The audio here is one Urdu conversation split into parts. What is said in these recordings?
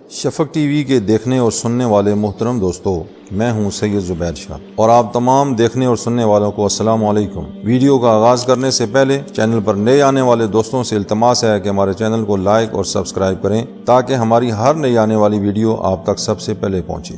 شفق ٹی وی کے دیکھنے اور سننے والے محترم دوستو، میں ہوں سید زبیر شاہ اور آپ تمام دیکھنے اور سننے والوں کو السلام علیکم۔ ویڈیو کا آغاز کرنے سے پہلے چینل پر نئے آنے والے دوستوں سے التماس ہے کہ ہمارے چینل کو لائک اور سبسکرائب کریں تاکہ ہماری ہر نئی آنے والی ویڈیو آپ تک سب سے پہلے پہنچے۔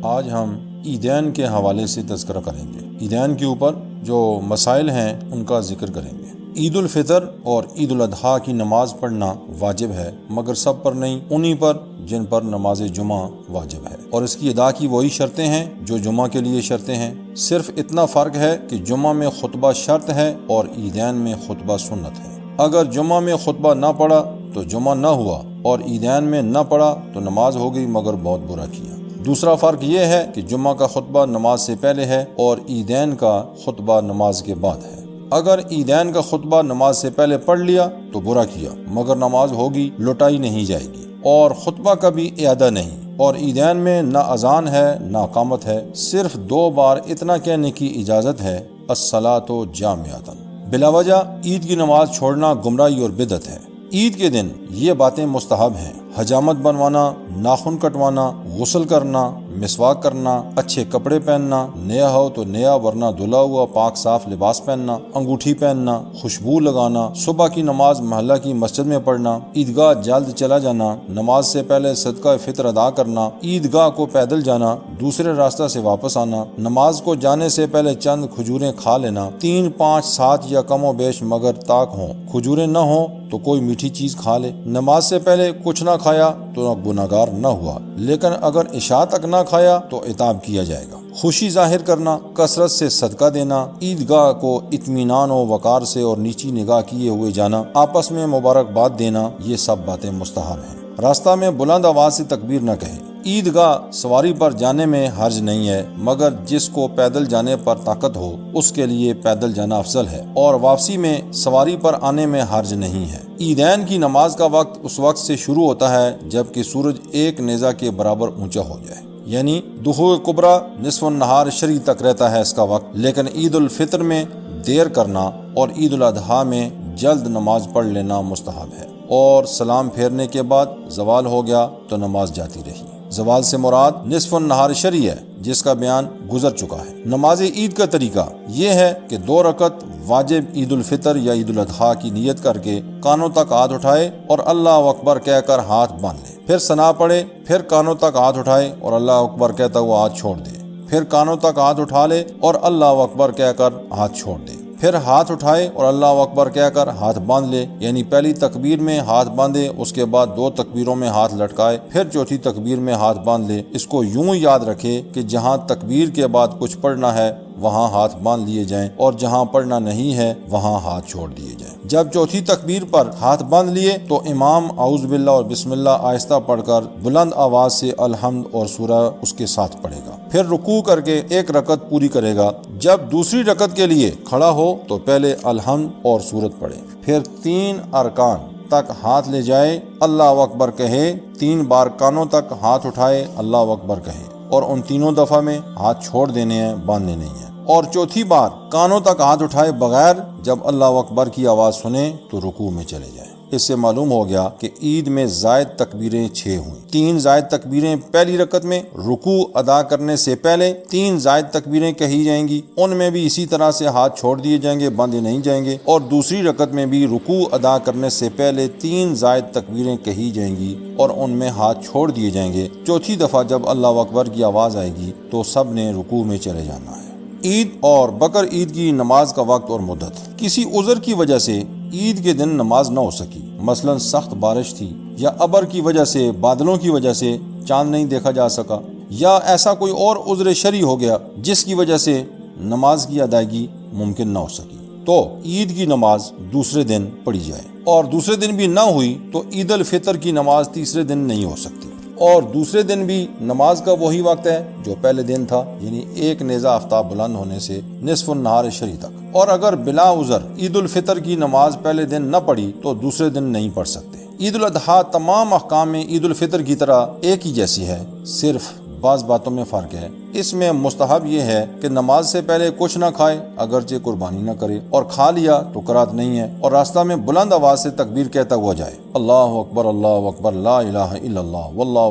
آج ہم عیدین کے حوالے سے تذکرہ کریں گے۔ عیدین کے اوپر جو مسائل ہیں ان کا ذکر کریں گے۔ عید الفطر اور عید الاضحیٰ کی نماز پڑھنا واجب ہے، مگر سب پر نہیں، انہی پر جن پر نماز جمعہ واجب ہے، اور اس کی ادا کی وہی شرطیں ہیں جو جمعہ کے لیے شرطیں ہیں۔ صرف اتنا فرق ہے کہ جمعہ میں خطبہ شرط ہے اور عیدین میں خطبہ سنت ہے۔ اگر جمعہ میں خطبہ نہ پڑھا تو جمعہ نہ ہوا، اور عیدین میں نہ پڑھا تو نماز ہو گئی مگر بہت برا کیا۔ دوسرا فرق یہ ہے کہ جمعہ کا خطبہ نماز سے پہلے ہے اور عیدین کا خطبہ نماز کے بعد ہے۔ اگر عیدین کا خطبہ نماز سے پہلے پڑھ لیا تو برا کیا، مگر نماز ہوگی، لوٹائی نہیں جائے گی، اور خطبہ کا بھی اعادہ نہیں۔ اور عیدین میں نہ اذان ہے نہ اقامت ہے، صرف 2 بار اتنا کہنے کی اجازت ہے، الصلاۃ جامعۃ۔ بلا وجہ عید کی نماز چھوڑنا گمراہی اور بدعت ہے۔ عید کے دن یہ باتیں مستحب ہیں: حجامت بنوانا، ناخن کٹوانا، غسل کرنا، مسواک کرنا، اچھے کپڑے پہننا، نیا ہو تو نیا ورنہ دھلا ہوا پاک صاف لباس پہننا، انگوٹھی پہننا، خوشبو لگانا، صبح کی نماز محلہ کی مسجد میں پڑھنا، عیدگاہ جلد چلا جانا، نماز سے پہلے صدقہ فطر ادا کرنا، عیدگاہ کو پیدل جانا، دوسرے راستہ سے واپس آنا، نماز کو جانے سے پہلے چند کھجوریں کھا لینا، 3، 5، 7 یا کم و بیش مگر طاق ہوں، کھجوریں نہ ہوں تو کوئی میٹھی چیز کھا لے۔ نماز سے پہلے کچھ نہ کھایا تو گناہگار نہ ہوا، لیکن اگر عشاء تک نہ کھایا تو عتاب کیا جائے گا۔ خوشی ظاہر کرنا، کثرت سے صدقہ دینا، عیدگاہ کو اطمینان و وقار سے اور نیچی نگاہ کیے ہوئے جانا، آپس میں مبارکباد دینا، یہ سب باتیں مستحب ہیں۔ راستہ میں بلند آواز سے تکبیر نہ کہیں۔ عیدگاہ سواری پر جانے میں حرج نہیں ہے، مگر جس کو پیدل جانے پر طاقت ہو اس کے لیے پیدل جانا افضل ہے، اور واپسی میں سواری پر آنے میں حرج نہیں ہے۔ عیدین کی نماز کا وقت اس وقت سے شروع ہوتا ہے جب کہ سورج 1 نیزہ کے برابر اونچا ہو جائے، یعنی دخول کبریٰ نصف النہار شری تک رہتا ہے اس کا وقت، لیکن عید الفطر میں دیر کرنا اور عید الاضحیٰ میں جلد نماز پڑھ لینا مستحب ہے۔ اور سلام پھیرنے کے بعد زوال ہو گیا تو نماز جاتی رہی۔ زوال سے مراد نصف النہار شری ہے، جس کا بیان گزر چکا ہے۔ نماز عید کا طریقہ یہ ہے کہ 2 رکعت واجب عید الفطر یا عید الاضحیٰ کی نیت کر کے کانوں تک ہاتھ اٹھائے اور اللہ اکبر کہہ کر ہاتھ باندھ لے، پھر ثنا پڑھے، پھر کانوں تک ہاتھ اٹھائے اور اللہ اکبر کہتا ہوا ہاتھ چھوڑ دے، پھر کانوں تک ہاتھ اٹھا لے اور اللہ اکبر کہہ کر ہاتھ چھوڑ دے، پھر ہاتھ اٹھائے اور اللہ اکبر کہہ کر ہاتھ باندھ لے، یعنی پہلی تکبیر میں ہاتھ باندھے، اس کے بعد 2 تکبیروں میں ہاتھ لٹکائے، پھر چوتھی تکبیر میں ہاتھ باندھ لے۔ اس کو یوں یاد رکھے کہ جہاں تکبیر کے بعد کچھ پڑھنا ہے وہاں ہاتھ باندھ لیے جائیں، اور جہاں پڑھنا نہیں ہے وہاں ہاتھ چھوڑ دیے جائیں۔ جب چوتھی تکبیر پر ہاتھ باندھ لیے تو امام اعوذ باللہ اور بسم اللہ آہستہ پڑھ کر بلند آواز سے الحمد اور سورہ اس کے ساتھ پڑھے گا، پھر رکوع کر کے 1 رکعت پوری کرے گا۔ جب دوسری رکعت کے لیے کھڑا ہو تو پہلے الحمد اور سورت پڑھے، پھر 3 ارکان تک ہاتھ لے جائے، اللہ اکبر کہے، 3 بار کانوں تک ہاتھ اٹھائے، اللہ اکبر کہے، اور ان تینوں دفعہ میں ہاتھ چھوڑ دینے ہیں، باندھنے نہیں ہیں، اور چوتھی بار کانوں تک ہاتھ اٹھائے بغیر جب اللہ اکبر کی آواز سنیں تو رکوع میں چلے جائیں۔ اس سے معلوم ہو گیا کہ عید میں زائد تکبیریں 6 ہوئیں۔ 3 زائد تکبیریں پہلی رکعت میں، رکوع ادا کرنے سے پہلے 3 زائد تکبیریں کہی جائیں گی، ان میں بھی اسی طرح سے ہاتھ چھوڑ دیے جائیں گے، باندھے نہیں جائیں گے، اور دوسری رکعت میں بھی رکوع ادا کرنے سے پہلے 3 زائد تکبیریں کہی جائیں گی اور ان میں ہاتھ چھوڑ دیے جائیں گے۔ چوتھی دفعہ جب اللہ اکبر کی آواز آئے گی تو سب نے رکوع میں چلے جانا ہے۔ عید اور بقر عید کی نماز کا وقت اور مدت۔ کسی عذر کی وجہ سے عید کے دن نماز نہ ہو سکی، مثلا سخت بارش تھی، یا ابر کی وجہ سے، بادلوں کی وجہ سے چاند نہیں دیکھا جا سکا، یا ایسا کوئی اور عذر شرعی ہو گیا جس کی وجہ سے نماز کی ادائیگی ممکن نہ ہو سکی، تو عید کی نماز دوسرے دن پڑھی جائے، اور دوسرے دن بھی نہ ہوئی تو عید الفطر کی نماز تیسرے دن نہیں ہو سکتی، اور دوسرے دن بھی نماز کا وہی وقت ہے جو پہلے دن تھا، یعنی 1 نیزہ آفتاب بلند ہونے سے نصف النہار شری تک۔ اور اگر بلا عذر عید الفطر کی نماز پہلے دن نہ پڑھی تو دوسرے دن نہیں پڑھ سکتے۔ عید الاضحیٰ تمام احکام میں عید الفطر کی طرح ایک ہی جیسی ہے، صرف بعض باتوں میں فرق ہے۔ اس میں مستحب یہ ہے کہ نماز سے پہلے کچھ نہ کھائے اگرچہ قربانی نہ کرے، اور کھا لیا تو کرات نہیں ہے، اور راستہ میں بلند آواز سے تکبیر کہتا ہوا جائے، اللہ اکبر لا الہ الا اللہ واللہ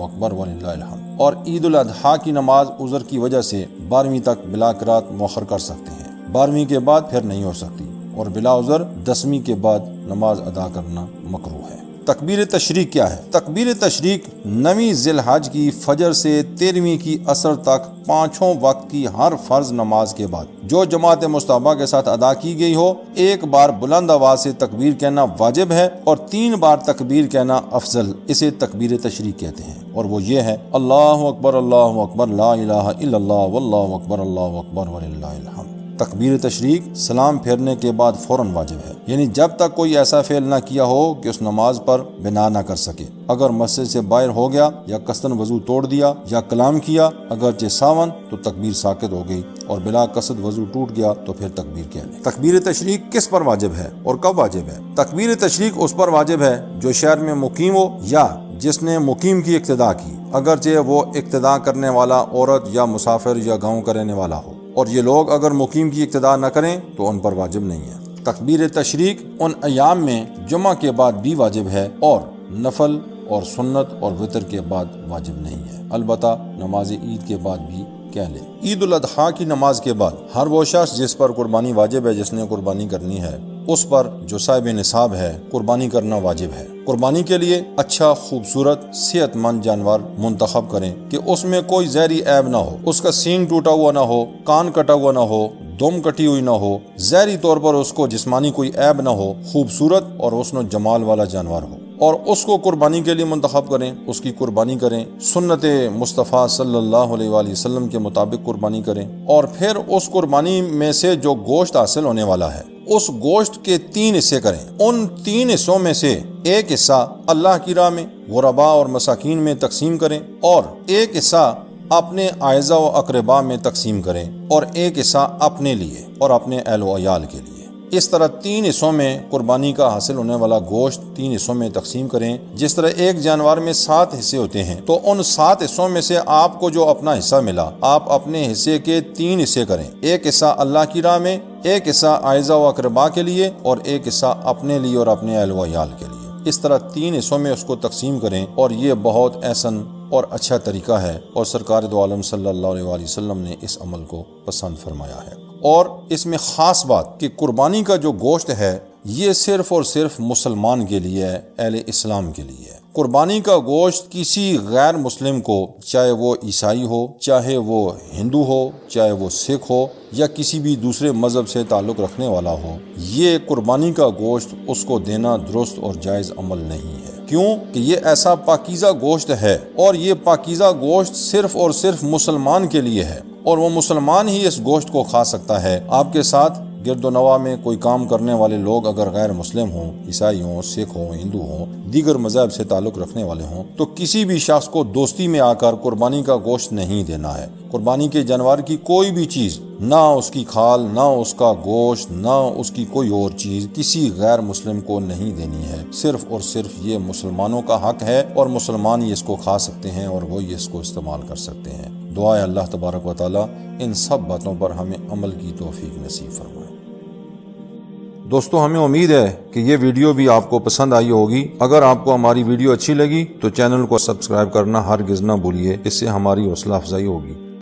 اکبر وللہ الحمد۔ اور عید الاضحیٰ کی نماز عذر کی وجہ سے 12ویں تک بلا کرات مؤخر کر سکتے ہیں، 12ویں کے بعد پھر نہیں ہو سکتی، اور بلا عذر 10ویں کے بعد نماز ادا کرنا مکروہ ہے۔ تکبیر تشریق کیا ہے؟ تکبیر تشریق 9ویں ذی الحج کی فجر سے 13ویں کی عصر تک 5 وقت کی ہر فرض نماز کے بعد جو جماعت مصطحبہ کے ساتھ ادا کی گئی ہو، ایک بار بلند آواز سے تکبیر کہنا واجب ہے، اور 3 بار تکبیر کہنا افضل، اسے تکبیر تشریق کہتے ہیں، اور وہ یہ ہے اللہ اکبر لا الہ الا اللہ واللہ اکبر وللہ الحمد۔ تکبیر تشریق سلام پھیرنے کے بعد فوراً واجب ہے، یعنی جب تک کوئی ایسا فعل نہ کیا ہو کہ اس نماز پر بنا نہ کر سکے۔ اگر مسجد سے باہر ہو گیا یا قصداً وضو توڑ دیا یا کلام کیا اگرچہ ساون، تو تکبیر ساقط ہو گئی، اور بلا قصد وضو ٹوٹ گیا تو پھر تکبیر کہہ لیں۔ تکبیر تشریق کس پر واجب ہے اور کب واجب ہے؟ تکبیر تشریق اس پر واجب ہے جو شہر میں مقیم ہو یا جس نے مقیم کی اقتدا کی، اگرچہ وہ اقتدا کرنے والا عورت یا مسافر یا گاؤں کا رہنے والا ہو، اور یہ لوگ اگر مقیم کی اقتدا نہ کریں تو ان پر واجب نہیں ہے۔ تکبیر تشریق ان ایام میں جمعہ کے بعد بھی واجب ہے، اور نفل اور سنت اور وتر کے بعد واجب نہیں ہے، البتہ نماز عید کے بعد بھی کہہ لے۔ عید الاضحیٰ کی نماز کے بعد ہر وہ شخص جس پر قربانی واجب ہے، جس نے قربانی کرنی ہے، اس پر جو صاحب نصاب ہے قربانی کرنا واجب ہے۔ قربانی کے لیے اچھا، خوبصورت، صحت مند جانور منتخب کریں کہ اس میں کوئی زہری عیب نہ ہو، اس کا سینگ ٹوٹا ہوا نہ ہو، کان کٹا ہوا نہ ہو، دم کٹی ہوئی نہ ہو، ظاہری طور پر اس کو جسمانی کوئی عیب نہ ہو، خوبصورت اور حسن و جمال والا جانور ہو، اور اس کو قربانی کے لیے منتخب کریں، اس کی قربانی کریں، سنت مصطفیٰ صلی اللہ علیہ وآلہ وسلم کے مطابق قربانی کریں، اور پھر اس قربانی میں سے جو گوشت حاصل ہونے والا ہے اس گوشت کے 3 حصے کریں۔ ان 3 حصوں میں سے ایک حصہ اللہ کی راہ میں غرباء اور مساکین میں تقسیم کریں، اور ایک حصہ اپنے اعزاء و اقرباء میں تقسیم کریں، اور ایک حصہ اپنے لیے اور اپنے اہل و عیال کے لیے۔ اس طرح 3 حصوں میں قربانی کا حاصل ہونے والا گوشت 3 حصوں میں تقسیم کریں۔ جس طرح ایک جانور میں 7 حصے ہوتے ہیں، تو ان 7 حصوں میں سے آپ کو جو اپنا حصہ ملا، آپ اپنے حصے کے 3 حصے کریں، ایک حصہ اللہ کی راہ میں، ایک حصہ اعزاء و اقرباء کے لیے، اور ایک حصہ اپنے لیے اور اپنے اہل و عیال کے لیے۔ اس طرح 3 حصوں میں اس کو تقسیم کریں، اور یہ بہت احسن اور اچھا طریقہ ہے، اور سرکار دو عالم صلی اللہ علیہ وآلہ وسلم نے اس عمل کو پسند فرمایا ہے۔ اور اس میں خاص بات کہ قربانی کا جو گوشت ہے یہ صرف اور صرف مسلمان کے لیے ہے، اہل اسلام کے لیے ہے۔ قربانی کا گوشت کسی غیر مسلم کو، چاہے وہ عیسائی ہو، چاہے وہ ہندو ہو، چاہے وہ سکھ ہو، یا کسی بھی دوسرے مذہب سے تعلق رکھنے والا ہو، یہ قربانی کا گوشت اس کو دینا درست اور جائز عمل نہیں ہے۔ کیوں کہ یہ ایسا پاکیزہ گوشت ہے، اور یہ پاکیزہ گوشت صرف اور صرف مسلمان کے لیے ہے، اور وہ مسلمان ہی اس گوشت کو کھا سکتا ہے۔ آپ کے ساتھ گرد و نواح میں کوئی کام کرنے والے لوگ اگر غیر مسلم ہوں، عیسائی ہوں، سکھ ہوں، ہندو ہوں، دیگر مذاہب سے تعلق رکھنے والے ہوں، تو کسی بھی شخص کو دوستی میں آ کر قربانی کا گوشت نہیں دینا ہے۔ قربانی کے جانور کی کوئی بھی چیز، نہ اس کی کھال، نہ اس کا گوشت، نہ اس کی کوئی اور چیز کسی غیر مسلم کو نہیں دینی ہے۔ صرف اور صرف یہ مسلمانوں کا حق ہے، اور مسلمان ہی اس کو کھا سکتے ہیں، اور وہ اس کو استعمال کر سکتے ہیں۔ دعا ہے اللہ تبارک و تعالی ان سب باتوں پر ہمیں عمل کی توفیق نصیب فرمائے۔ دوستو، ہمیں امید ہے کہ یہ ویڈیو بھی آپ کو پسند آئی ہوگی۔ اگر آپ کو ہماری ویڈیو اچھی لگی تو چینل کو سبسکرائب کرنا ہرگز نہ بھولیے، اس سے ہماری حوصلہ افزائی ہوگی۔